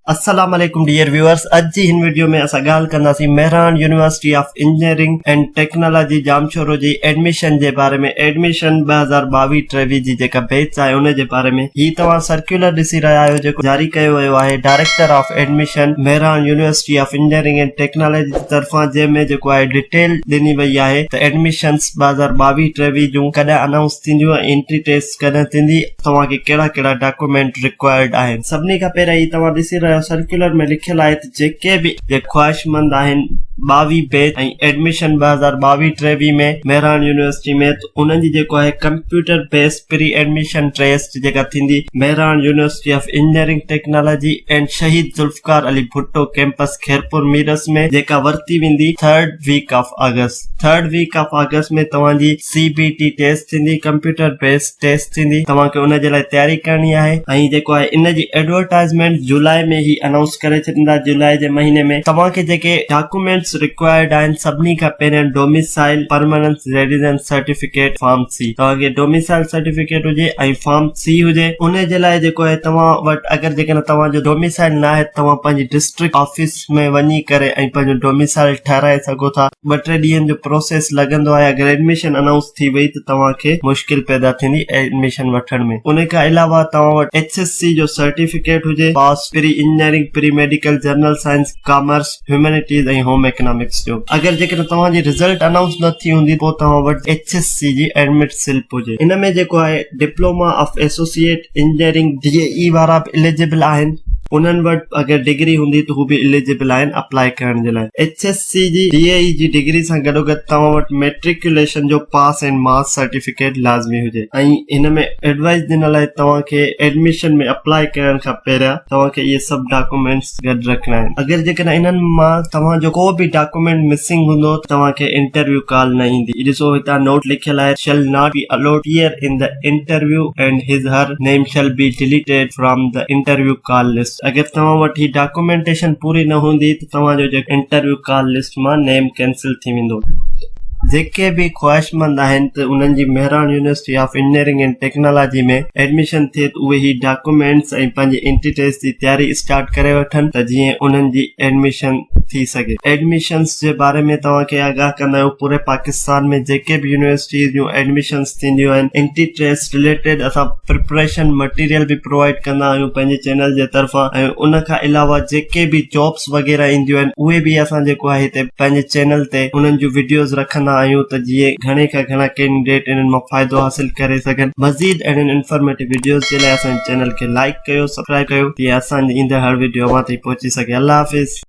अस्सलाम वालेकुम dear viewers. अज जी हिन वीडियो में असां ॻाल्हि कंदासीं Mehran university of engineering and technology Jamshoro जी एडमिशन जे बारे में। एडमिशन 2022-23 जी जेका बैच आहे उन जे बारे में। ही तव्हां सर्कुलर ॾिसी रहिया आहियो जेको जारी कयो वियो आहे director of admission Mehran university of engineering and technology जी तरफ़ां, जंहिंमें जेको आहे डिटेल ॾिनी वई आहे त एडमिशन्स 2022-23 जूं कॾहिं अनाउंस थींदियूं, एंट्री टेस्ट कॾहिं थींदी, तव्हांखे कहिड़ा कहिड़ा डॉक्यूमेंट रिक्वायर्ड आहिनि। सभिनी खां पहिरियों ही तव्हां ॾिसी रहियो सर्कुलर में लिखियल आहे त जेके बि ख्वाहिशमंद आहिनि 22 बैच ऐं एडमिशन 2022-23 में मेहरान यूनिवर्सिटी में, त उन्हनि जी जेको आहे computer based pre admission test जेका थींदी Mehran university of engineering technology and Shaheed Zulfikar Ali Bhutto campus Khairpur Mirs में, जेका वरती वेंदी 3rd वीक ऑफ अगस्त में तव्हांजी CBT टेस्ट थींदी, कंप्यूटर बेस्ड टेस्ट थींदी। तव्हांखे उन जे लाइ तयारी करणी आहे ऐं जेको आहे इन जी एडवर्टाइजमेंट जुलाई में ही अनाउंस करे छॾींदा। जुलाई जे महीने में तव्हांखे जेके डॉक्यूमेंट्स रिक्वायर्ड आहिनि, सभिनी खां पहिरियों domicile permanent residence certificate form C, तव्हांखे डोमिसाइल सर्टिफिकेट हुजे ऐं फॉर्म C हुजे। उन जे लाइ जेको आहे तव्हां वटि अगरि जेकॾहिं तव्हांजो डोमिसाइल न आहे, तव्हां पंहिंजी डिस्ट्रिक्ट ऑफिस में वञी करे ऐं पंहिंजो डोमिसाइल ठाराए सघो था। 2-3 ॾींहंनि जो प्रोसेस लॻंदो आहे। अगरि एडमिशन अनाउंस थी वई त तव्हांखे मुश्किल पैदा थींदी एडमिशन वठण में। उन खां अलावा तव्हां वटि HSC जो सर्टिफिकेट हुजे, pass pre engineering, pre medical, general science, commerce, humanities ऐं होम इकोनॉमिक्स जो। अगरि जेकॾहिं तव्हांजी रिजल्ट अनाउंस न थी हूंदी पोइ तव्हां वटि HSC जी एडमिट स्लिप हुजे। इन में जेको आहे diploma of associate engineering DAE वारा बि एलिजिबल आहिनि। उन्हनि वटि अगरि डिग्री हूंदी त हू बि एलिजिबल आहिनि अप्लाई करण जे लाइ। HSC जी DAE जी डिग्री सां गॾोगॾु तव्हां वटि मेट्रिकुलेशन जो पास एंड मार्क्स सर्टिफिकेट लाज़मी हुजे। ऐं हिन में एडवाइस ॾिनल आहे तव्हांखे एडमिशन में अप्लाई करण खां पहिरियां तव्हांखे इहे सभु डॉक्यूमेंट्स गॾु रखणा आहिनि। अगरि जेकॾहिं इन्हनि मां तव्हांजो को बि डॉक्यूमेंट मिसिंग हूंदो त तव्हांखे इंटरव्यू कॉल न ईंदी। ॾिसो हितां नोट लिखियल आहे, shall not be allowed here in the interview and his her name shall be deleted from the interview call list। अगर तव्हां वटि ही डॉक्यूमेंटेशन पूरी न हूंदी त तव्हांजो जेको इंटरव्यू कॉल लिस्ट मां नेम कैंसिल थी वेंदो। जेके बि ख्वाहिशमंद आहिनि त उन्हनि जी Mehran university of engineering and technology में एडमिशन थिए त उहे ही डॉक्यूमेंट्स ऐं पंहिंजी एंट्री टेस्ट जी तयारी स्टार्ट करे वठनि त जीअं उन्हनि जी एडमिशन थी सघे। एडमिशन्स जे बारे में तव्हांखे आगाह कंदा आहियूं, पूरे पाकिस्तान में जेके बि यूनिवर्सिटीज़ जूं एडमिशन्स थींदियूं आहिनि, एंट्री टेस्ट रिलेटेड असां प्रिपरेशन मटीरियल बि प्रोवाइड कंदा आहियूं पंहिंजे चैनल जे तरफ़ां। ऐं उन खां अलावा जेके बि जॉब्स वग़ैरह ईंदियूं आहिनि उहे बि असां जेको आहे हिते पंहिंजे चैनल ते उन्हनि जूं वीडियोज़ रखंदा आहियूं त जीअं घणे खां घणा कैंडिडेट इन्हनि मां फ़ाइदो हासिल करे सघनि। मज़ीद अहिड़नि इंफॉर्मेटिव वीडियोज़ जे लाइ असांजे चैनल खे लाइक कयो, सब्सक्राइब कयो, जीअं असांजी ईंदड़ हर वीडियो अवां ताईं पहुची सघे। अल्लाह हाफ़िज़।